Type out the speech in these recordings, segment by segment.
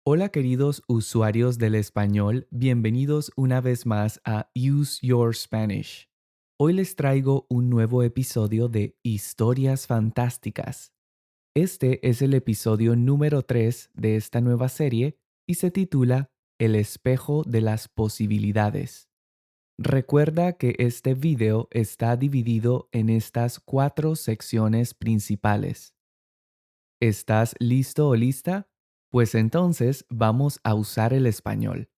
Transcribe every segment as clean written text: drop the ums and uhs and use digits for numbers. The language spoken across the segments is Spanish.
Hola queridos usuarios del español, bienvenidos una vez más a Use Your Spanish. Hoy les traigo un nuevo episodio de Historias Fantásticas. Este es el episodio número 3 de esta nueva serie y se titula El espejo de las posibilidades. Recuerda que este video está dividido en estas 4 secciones principales. ¿Estás listo o lista? Pues entonces vamos a usar el español.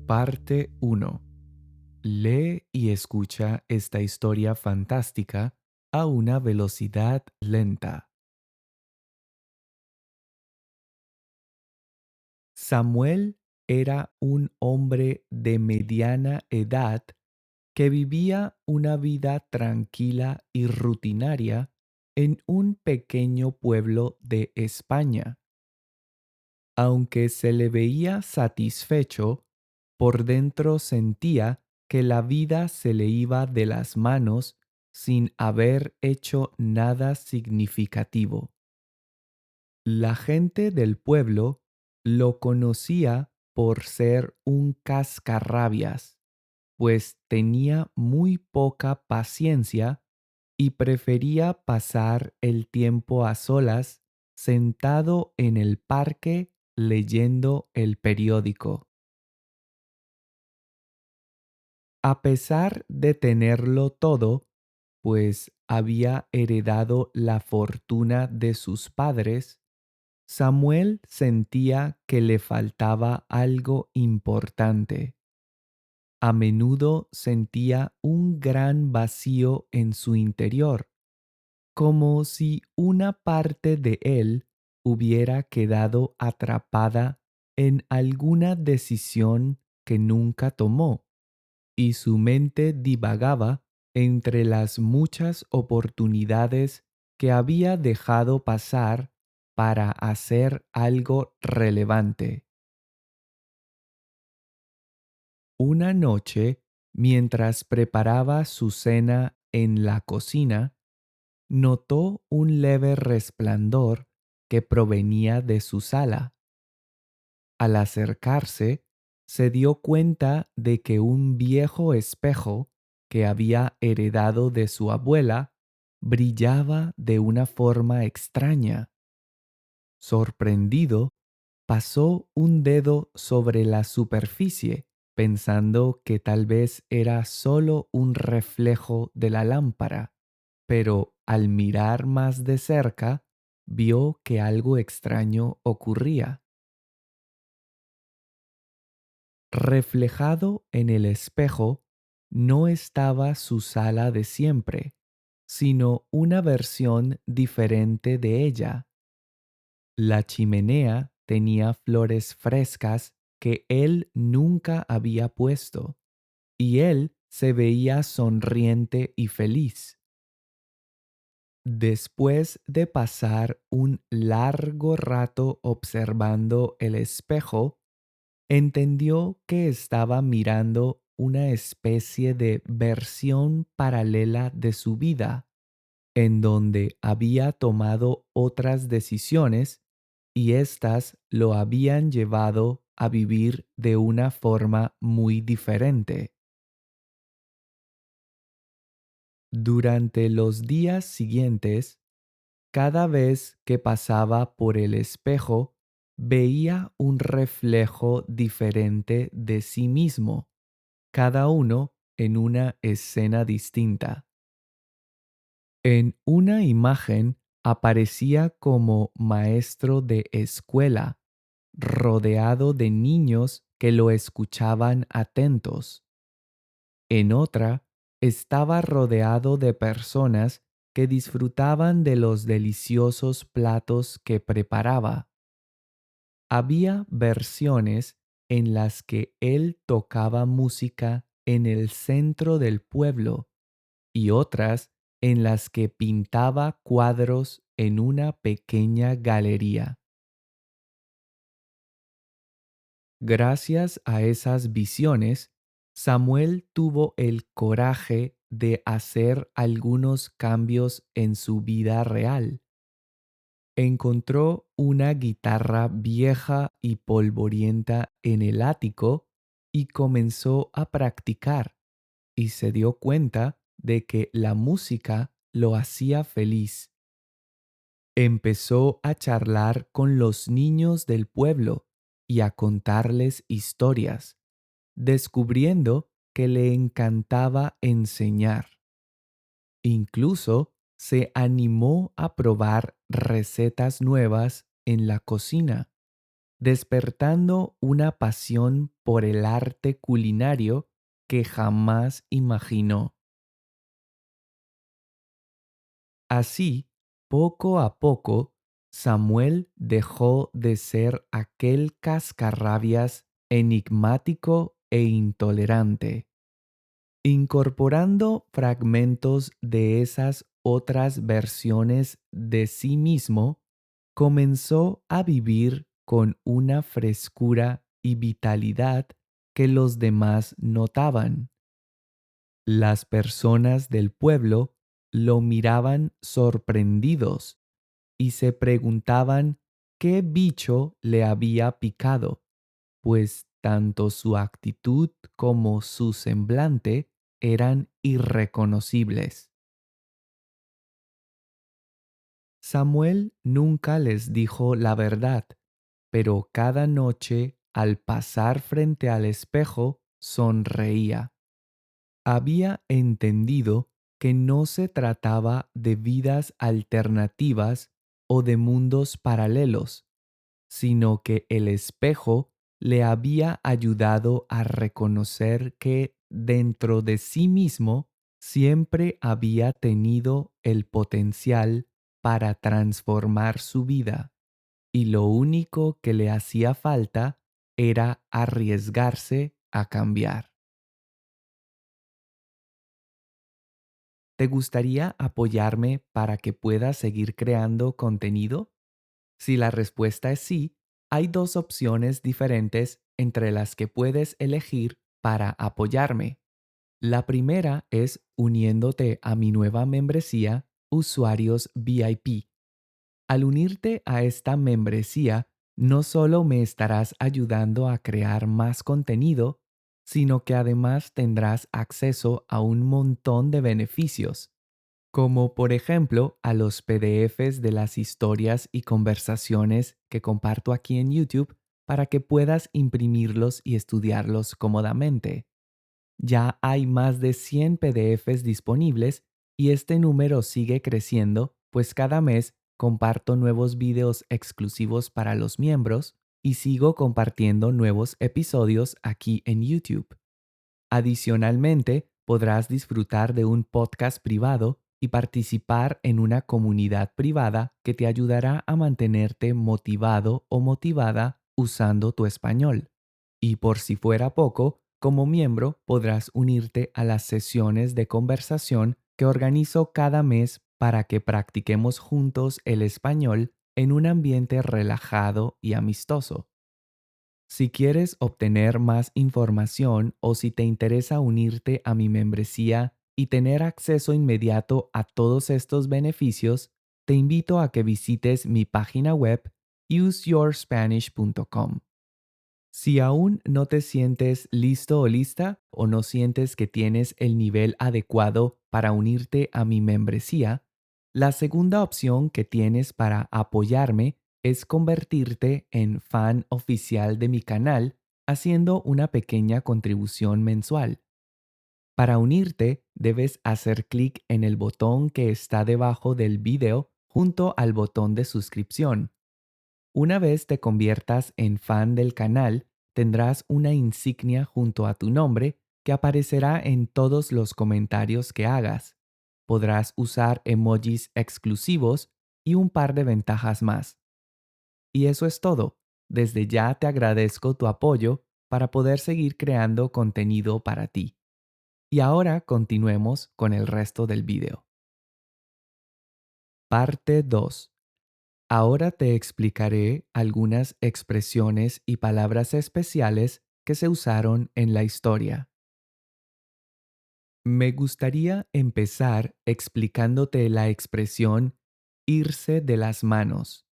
Parte uno. Lee y escucha esta historia fantástica a una velocidad lenta. Samuel era un hombre de mediana edad que vivía una vida tranquila y rutinaria en un pequeño pueblo de España. Aunque se le veía satisfecho, por dentro sentía que la vida se le iba de las manos sin haber hecho nada significativo. La gente del pueblo lo conocía por ser un cascarrabias, pues tenía muy poca paciencia y prefería pasar el tiempo a solas sentado en el parque leyendo el periódico. A pesar de tenerlo todo, pues había heredado la fortuna de sus padres, Samuel sentía que le faltaba algo importante. A menudo sentía un gran vacío en su interior, como si una parte de él hubiera quedado atrapada en alguna decisión que nunca tomó, y su mente divagaba entre las muchas oportunidades que había dejado pasar para hacer algo relevante. Una noche, mientras preparaba su cena en la cocina, notó un leve resplandor que provenía de su sala. Al acercarse, se dio cuenta de que un viejo espejo que había heredado de su abuela brillaba de una forma extraña. Sorprendido, pasó un dedo sobre la superficie, pensando que tal vez era solo un reflejo de la lámpara, pero al mirar más de cerca, vio que algo extraño ocurría. Reflejado en el espejo no estaba su sala de siempre, sino una versión diferente de ella. La chimenea tenía flores frescas que él nunca había puesto, y él se veía sonriente y feliz. Después de pasar un largo rato observando el espejo, entendió que estaba mirando una especie de versión paralela de su vida, en donde había tomado otras decisiones y éstas lo habían llevado a vivir de una forma muy diferente. Durante los días siguientes, cada vez que pasaba por el espejo, veía un reflejo diferente de sí mismo, cada uno en una escena distinta. En una imagen aparecía como maestro de escuela, rodeado de niños que lo escuchaban atentos. En otra, estaba rodeado de personas que disfrutaban de los deliciosos platos que preparaba. Había versiones en las que él tocaba música en el centro del pueblo y otras en las que pintaba cuadros en una pequeña galería. Gracias a esas visiones, Samuel tuvo el coraje de hacer algunos cambios en su vida real. Encontró una guitarra vieja y polvorienta en el ático y comenzó a practicar, y se dio cuenta de que la música lo hacía feliz. Empezó a charlar con los niños del pueblo y a contarles historias, descubriendo que le encantaba enseñar. Incluso se animó a probar recetas nuevas en la cocina, despertando una pasión por el arte culinario que jamás imaginó. Así, poco a poco, Samuel dejó de ser aquel cascarrabias enigmático e intolerante, incorporando fragmentos de esas otras versiones de sí mismo. Comenzó a vivir con una frescura y vitalidad que los demás notaban. Las personas del pueblo lo miraban sorprendidos y se preguntaban qué bicho le había picado, pues tanto su actitud como su semblante eran irreconocibles. Samuel nunca les dijo la verdad, pero cada noche al pasar frente al espejo sonreía. Había entendido que no se trataba de vidas alternativas o de mundos paralelos, sino que el espejo le había ayudado a reconocer que dentro de sí mismo siempre había tenido el potencial para transformar su vida, y lo único que le hacía falta era arriesgarse a cambiar. ¿Te gustaría apoyarme para que puedas seguir creando contenido? Si la respuesta es sí, hay dos opciones diferentes entre las que puedes elegir para apoyarme. La primera es uniéndote a mi nueva membresía Usuarios VIP. Al unirte a esta membresía, no solo me estarás ayudando a crear más contenido, sino que además tendrás acceso a un montón de beneficios, como por ejemplo a los PDFs de las historias y conversaciones que comparto aquí en YouTube para que puedas imprimirlos y estudiarlos cómodamente. Ya hay más de 100 PDFs disponibles y este número sigue creciendo, pues cada mes comparto nuevos videos exclusivos para los miembros y sigo compartiendo nuevos episodios aquí en YouTube. Adicionalmente, podrás disfrutar de un podcast privado y participar en una comunidad privada que te ayudará a mantenerte motivado o motivada usando tu español. Y por si fuera poco, como miembro podrás unirte a las sesiones de conversación que organizo cada mes para que practiquemos juntos el español en un ambiente relajado y amistoso. Si quieres obtener más información o si te interesa unirte a mi membresía y tener acceso inmediato a todos estos beneficios, te invito a que visites mi página web useyourspanish.com. Si aún no te sientes listo o lista o no sientes que tienes el nivel adecuado para unirte a mi membresía, la segunda opción que tienes para apoyarme es convertirte en fan oficial de mi canal haciendo una pequeña contribución mensual. Para unirte, debes hacer clic en el botón que está debajo del video junto al botón de suscripción. Una vez te conviertas en fan del canal, tendrás una insignia junto a tu nombre que aparecerá en todos los comentarios que hagas. Podrás usar emojis exclusivos y un par de ventajas más. Y eso es todo. Desde ya te agradezco tu apoyo para poder seguir creando contenido para ti. Y ahora continuemos con el resto del video. Parte 2. Ahora te explicaré algunas expresiones y palabras especiales que se usaron en la historia. Me gustaría empezar explicándote la expresión irse de las manos.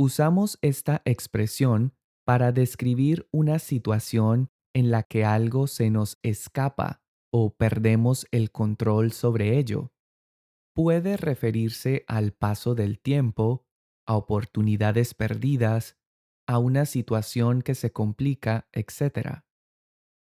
Usamos esta expresión para describir una situación en la que algo se nos escapa o perdemos el control sobre ello. Puede referirse al paso del tiempo, a oportunidades perdidas, a una situación que se complica, etc.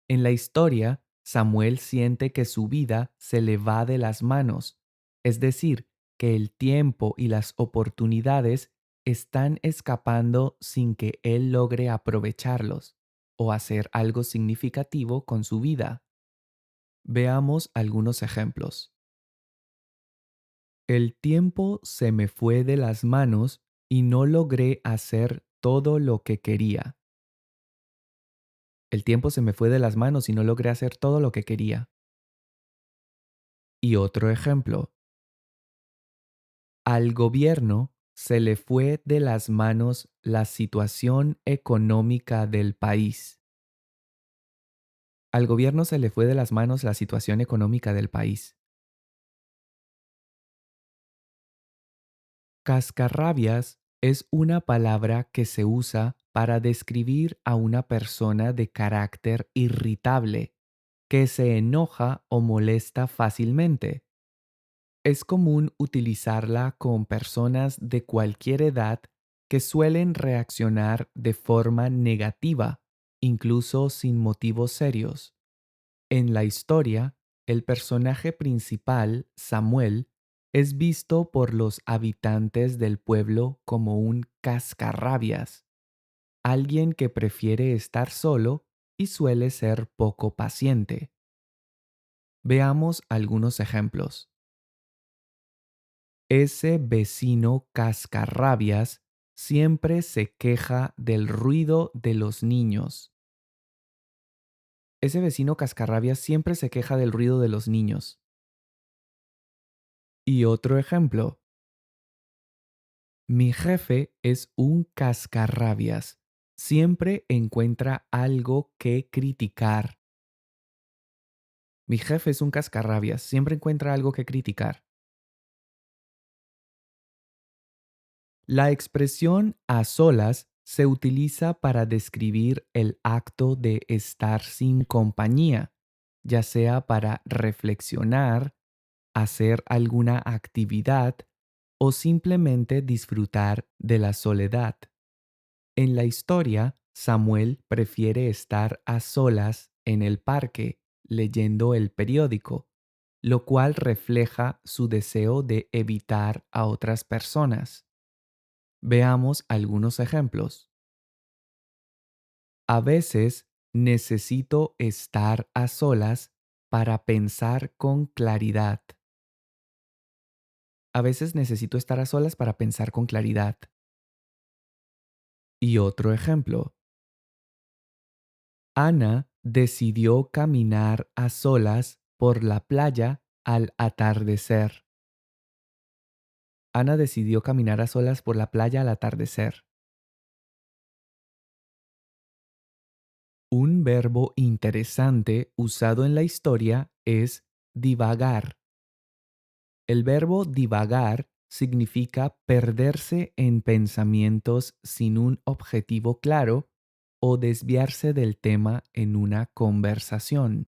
En la historia, Samuel siente que su vida se le va de las manos, es decir, que el tiempo y las oportunidades están escapando sin que él logre aprovecharlos o hacer algo significativo con su vida. Veamos algunos ejemplos. El tiempo se me fue de las manos y no logré hacer todo lo que quería. El tiempo se me fue de las manos y no logré hacer todo lo que quería. Y otro ejemplo. Al gobierno se le fue de las manos la situación económica del país. Al gobierno se le fue de las manos la situación económica del país. Cascarrabias es una palabra que se usa para describir a una persona de carácter irritable, que se enoja o molesta fácilmente. Es común utilizarla con personas de cualquier edad que suelen reaccionar de forma negativa, incluso sin motivos serios. En la historia, el personaje principal, Samuel, es visto por los habitantes del pueblo como un cascarrabias, alguien que prefiere estar solo y suele ser poco paciente. Veamos algunos ejemplos. Ese vecino cascarrabias siempre se queja del ruido de los niños. Ese vecino cascarrabias siempre se queja del ruido de los niños. Y otro ejemplo. Mi jefe es un cascarrabias. Siempre encuentra algo que criticar. Mi jefe es un cascarrabias. Siempre encuentra algo que criticar. La expresión a solas se utiliza para describir el acto de estar sin compañía, ya sea para reflexionar, hacer alguna actividad o simplemente disfrutar de la soledad. En la historia, Samuel prefiere estar a solas en el parque leyendo el periódico, lo cual refleja su deseo de evitar a otras personas. Veamos algunos ejemplos. A veces necesito estar a solas para pensar con claridad. A veces necesito estar a solas para pensar con claridad. Y otro ejemplo. Ana decidió caminar a solas por la playa al atardecer. Ana decidió caminar a solas por la playa al atardecer. Un verbo interesante usado en la historia es divagar. El verbo divagar significa perderse en pensamientos sin un objetivo claro o desviarse del tema en una conversación.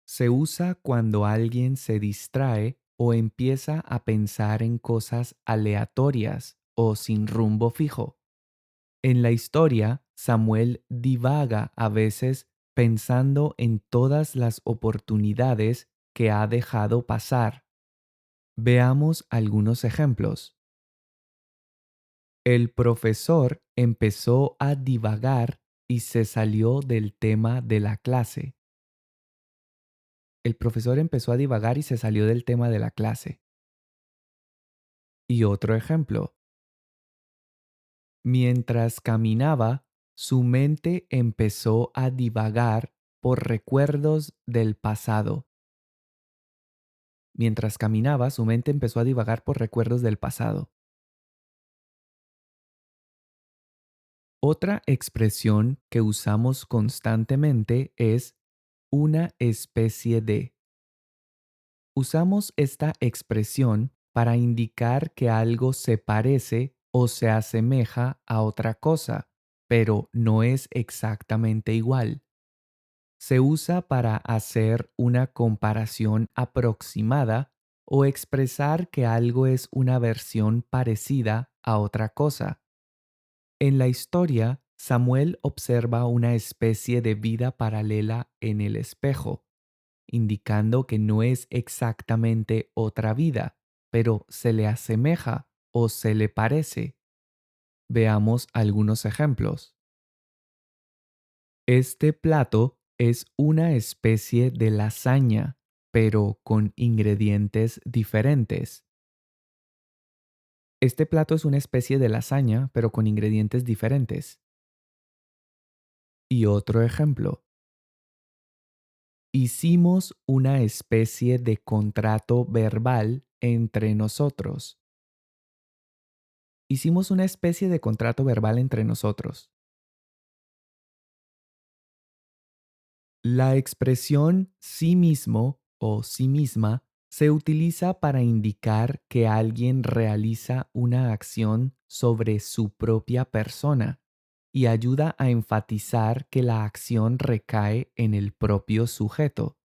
Se usa cuando alguien se distrae o empieza a pensar en cosas aleatorias o sin rumbo fijo. En la historia, Samuel divaga a veces pensando en todas las oportunidades que ha dejado pasar. Veamos algunos ejemplos. El profesor empezó a divagar y se salió del tema de la clase. El profesor empezó a divagar y se salió del tema de la clase. Y otro ejemplo. Mientras caminaba, su mente empezó a divagar por recuerdos del pasado. Mientras caminaba, su mente empezó a divagar por recuerdos del pasado. Otra expresión que usamos constantemente es una especie de. Usamos esta expresión para indicar que algo se parece o se asemeja a otra cosa, pero no es exactamente igual. Se usa para hacer una comparación aproximada o expresar que algo es una versión parecida a otra cosa. En la historia, Samuel observa una especie de vida paralela en el espejo, indicando que no es exactamente otra vida, pero se le asemeja o se le parece. Veamos algunos ejemplos. Este plato es una especie de lasaña, pero con ingredientes diferentes. Este plato es una especie de lasaña, pero con ingredientes diferentes. Y otro ejemplo. Hicimos una especie de contrato verbal entre nosotros. Hicimos una especie de contrato verbal entre nosotros. La expresión sí mismo o sí misma se utiliza para indicar que alguien realiza una acción sobre su propia persona y ayuda a enfatizar que la acción recae en el propio sujeto.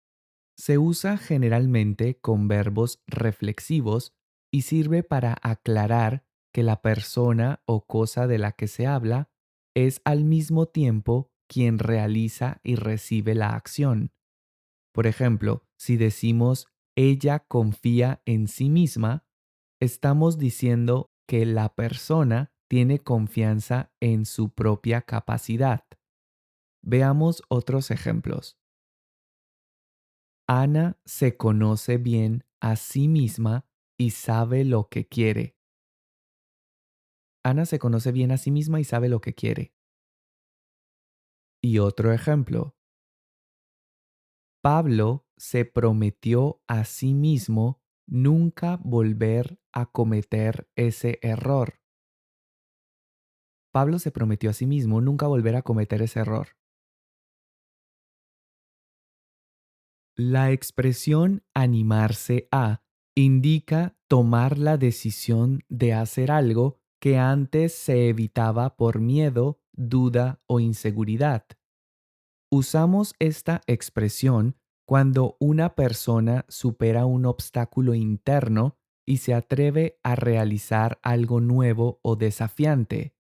Se usa generalmente con verbos reflexivos y sirve para aclarar que la persona o cosa de la que se habla es al mismo tiempo quien realiza y recibe la acción. Por ejemplo, si decimos ella confía en sí misma, estamos diciendo que la persona tiene confianza en su propia capacidad. Veamos otros ejemplos. Ana se conoce bien a sí misma y sabe lo que quiere. Ana se conoce bien a sí misma y sabe lo que quiere. Y otro ejemplo. Pablo se prometió a sí mismo nunca volver a cometer ese error. Pablo se prometió a sí mismo nunca volver a cometer ese error. La expresión animarse a indica tomar la decisión de hacer algo que antes se evitaba por miedo, duda o inseguridad. Usamos esta expresión cuando una persona supera un obstáculo interno y se atreve a realizar algo nuevo o desafiante.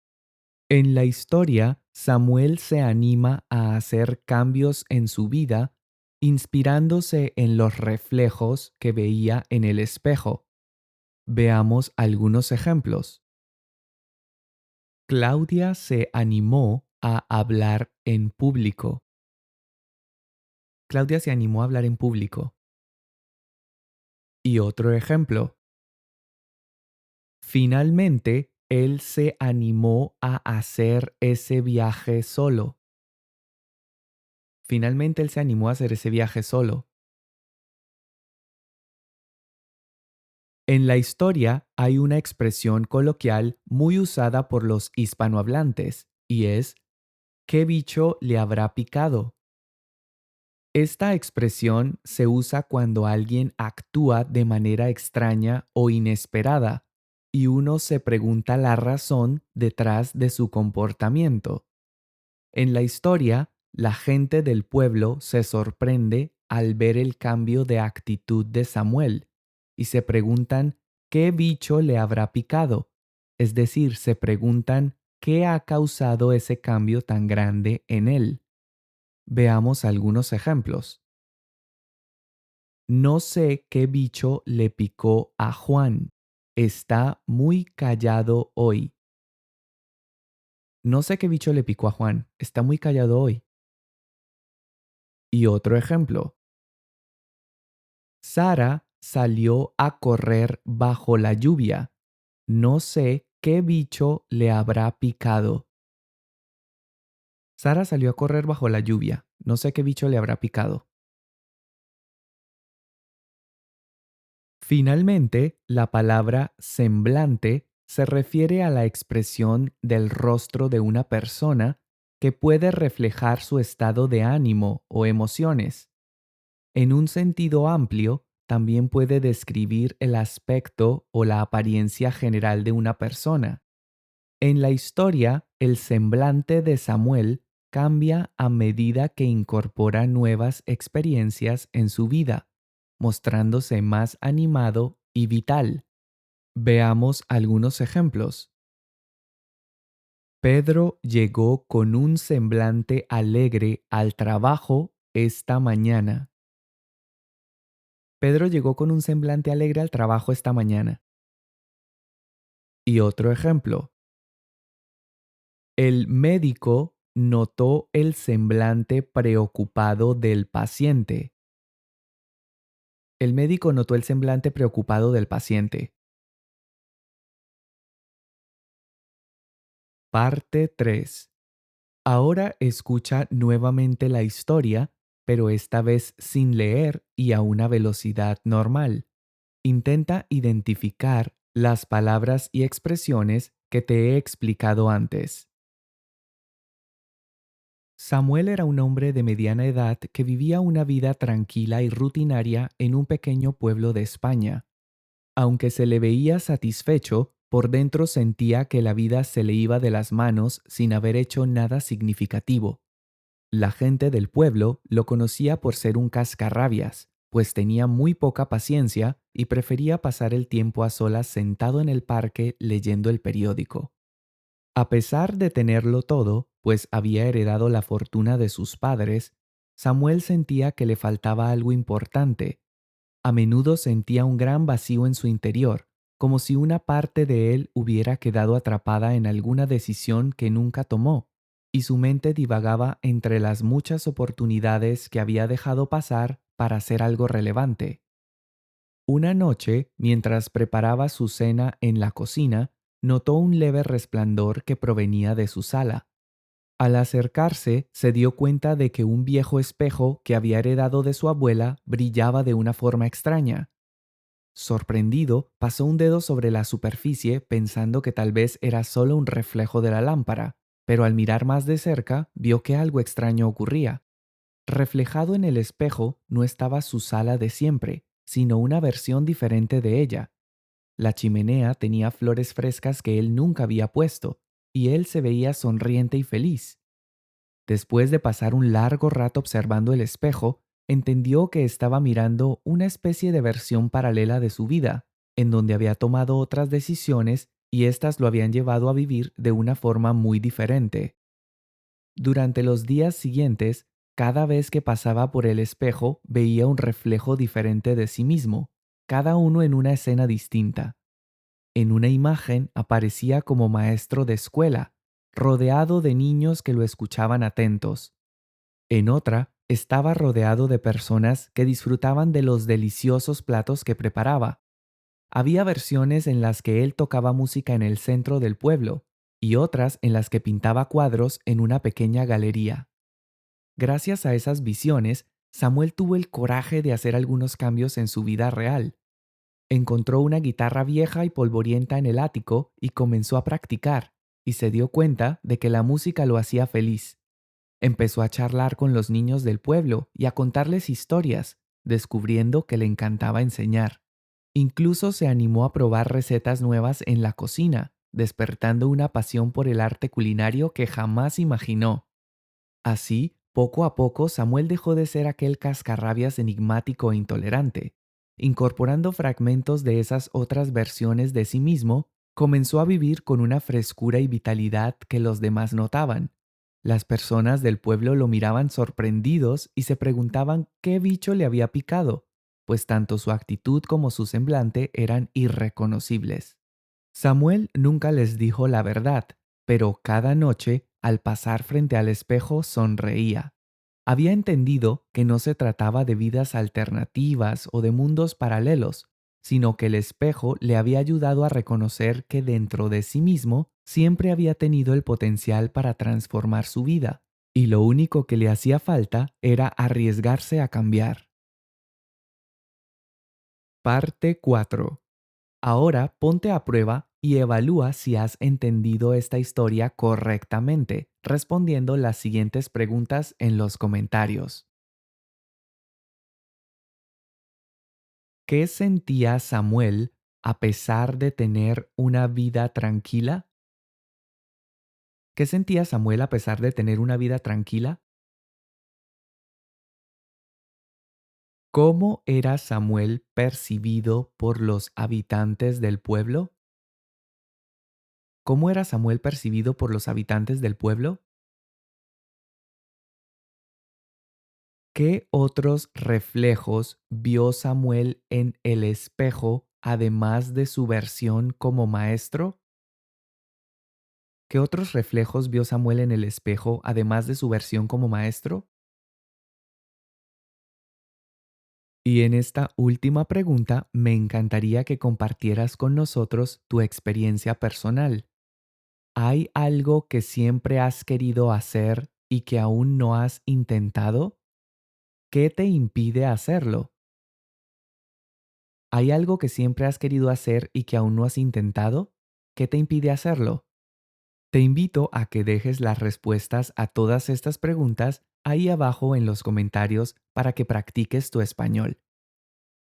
En la historia, Samuel se anima a hacer cambios en su vida inspirándose en los reflejos que veía en el espejo. Veamos algunos ejemplos. Claudia se animó a hablar en público. Claudia se animó a hablar en público. Y otro ejemplo. Finalmente, él se animó a hacer ese viaje solo. Finalmente, él se animó a hacer ese viaje solo. En la historia hay una expresión coloquial muy usada por los hispanohablantes y es ¿qué bicho le habrá picado? Esta expresión se usa cuando alguien actúa de manera extraña o inesperada y uno se pregunta la razón detrás de su comportamiento. En la historia, la gente del pueblo se sorprende al ver el cambio de actitud de Samuel y se preguntan qué bicho le habrá picado. Es decir, se preguntan qué ha causado ese cambio tan grande en él. Veamos algunos ejemplos. No sé qué bicho le picó a Juan. Está muy callado hoy. No sé qué bicho le picó a Juan. Está muy callado hoy. Y otro ejemplo. Sara salió a correr bajo la lluvia. No sé qué bicho le habrá picado. Sara salió a correr bajo la lluvia. No sé qué bicho le habrá picado. Finalmente, la palabra semblante se refiere a la expresión del rostro de una persona que puede reflejar su estado de ánimo o emociones. En un sentido amplio, también puede describir el aspecto o la apariencia general de una persona. En la historia, el semblante de Samuel cambia a medida que incorpora nuevas experiencias en su vida, mostrándose más animado y vital. Veamos algunos ejemplos. Pedro llegó con un semblante alegre al trabajo esta mañana. Pedro llegó con un semblante alegre al trabajo esta mañana. Y otro ejemplo. El médico notó el semblante preocupado del paciente. El médico notó el semblante preocupado del paciente. Parte 3. Ahora escucha nuevamente la historia, pero esta vez sin leer y a una velocidad normal. Intenta identificar las palabras y expresiones que te he explicado antes. Samuel era un hombre de mediana edad que vivía una vida tranquila y rutinaria en un pequeño pueblo de España. Aunque se le veía satisfecho, por dentro sentía que la vida se le iba de las manos sin haber hecho nada significativo. La gente del pueblo lo conocía por ser un cascarrabias, pues tenía muy poca paciencia y prefería pasar el tiempo a solas sentado en el parque leyendo el periódico. A pesar de tenerlo todo, pues había heredado la fortuna de sus padres, Samuel sentía que le faltaba algo importante. A menudo sentía un gran vacío en su interior, como si una parte de él hubiera quedado atrapada en alguna decisión que nunca tomó, y su mente divagaba entre las muchas oportunidades que había dejado pasar para hacer algo relevante. Una noche, mientras preparaba su cena en la cocina, notó un leve resplandor que provenía de su sala. Al acercarse, se dio cuenta de que un viejo espejo que había heredado de su abuela brillaba de una forma extraña. Sorprendido, pasó un dedo sobre la superficie pensando que tal vez era solo un reflejo de la lámpara, pero al mirar más de cerca vio que algo extraño ocurría. Reflejado en el espejo no estaba su sala de siempre, sino una versión diferente de ella. La chimenea tenía flores frescas que él nunca había puesto, y él se veía sonriente y feliz. Después de pasar un largo rato observando el espejo, entendió que estaba mirando una especie de versión paralela de su vida, en donde había tomado otras decisiones y éstas lo habían llevado a vivir de una forma muy diferente. Durante los días siguientes, cada vez que pasaba por el espejo veía un reflejo diferente de sí mismo, cada uno en una escena distinta. En una imagen aparecía como maestro de escuela, rodeado de niños que lo escuchaban atentos. En otra, estaba rodeado de personas que disfrutaban de los deliciosos platos que preparaba. Había versiones en las que él tocaba música en el centro del pueblo y otras en las que pintaba cuadros en una pequeña galería. Gracias a esas visiones, Samuel tuvo el coraje de hacer algunos cambios en su vida real. Encontró una guitarra vieja y polvorienta en el ático y comenzó a practicar, y se dio cuenta de que la música lo hacía feliz. Empezó a charlar con los niños del pueblo y a contarles historias, descubriendo que le encantaba enseñar. Incluso se animó a probar recetas nuevas en la cocina, despertando una pasión por el arte culinario que jamás imaginó. Así, poco a poco, Samuel dejó de ser aquel cascarrabias enigmático e intolerante. Incorporando fragmentos de esas otras versiones de sí mismo, comenzó a vivir con una frescura y vitalidad que los demás notaban. Las personas del pueblo lo miraban sorprendidos y se preguntaban qué bicho le había picado, pues tanto su actitud como su semblante eran irreconocibles. Samuel nunca les dijo la verdad, pero cada noche, al pasar frente al espejo, sonreía. Había entendido que no se trataba de vidas alternativas o de mundos paralelos, sino que el espejo le había ayudado a reconocer que dentro de sí mismo siempre había tenido el potencial para transformar su vida, y lo único que le hacía falta era arriesgarse a cambiar. Parte 4. Ahora ponte a prueba y evalúa si has entendido esta historia correctamente, respondiendo las siguientes preguntas en los comentarios. ¿Qué sentía Samuel a pesar de tener una vida tranquila? ¿Qué sentía Samuel a pesar de tener una vida tranquila? ¿Cómo era Samuel percibido por los habitantes del pueblo? ¿Cómo era Samuel percibido por los habitantes del pueblo? ¿Qué otros reflejos vio Samuel en el espejo además de su versión como maestro? ¿Qué otros reflejos vio Samuel en el espejo además de su versión como maestro? Y en esta última pregunta me encantaría que compartieras con nosotros tu experiencia personal. ¿Hay algo que siempre has querido hacer y que aún no has intentado? ¿Qué te impide hacerlo? ¿Hay algo que siempre has querido hacer y que aún no has intentado? ¿Qué te impide hacerlo? Te invito a que dejes las respuestas a todas estas preguntas ahí abajo en los comentarios para que practiques tu español.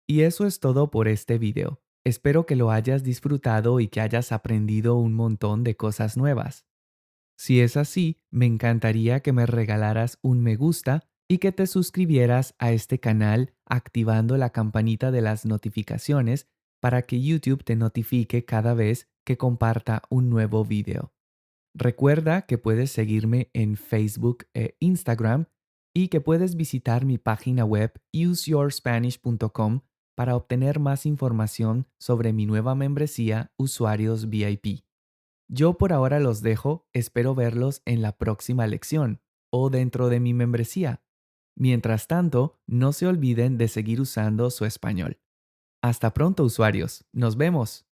Y eso es todo por este video. Espero que lo hayas disfrutado y que hayas aprendido un montón de cosas nuevas. Si es así, me encantaría que me regalaras un me gusta y que te suscribieras a este canal activando la campanita de las notificaciones para que YouTube te notifique cada vez que comparta un nuevo video. Recuerda que puedes seguirme en Facebook e Instagram y que puedes visitar mi página web useyourspanish.com para obtener más información sobre mi nueva membresía Usuarios VIP. Yo por ahora los dejo, espero verlos en la próxima lección o dentro de mi membresía. Mientras tanto, no se olviden de seguir usando su español. Hasta pronto, usuarios. Nos vemos.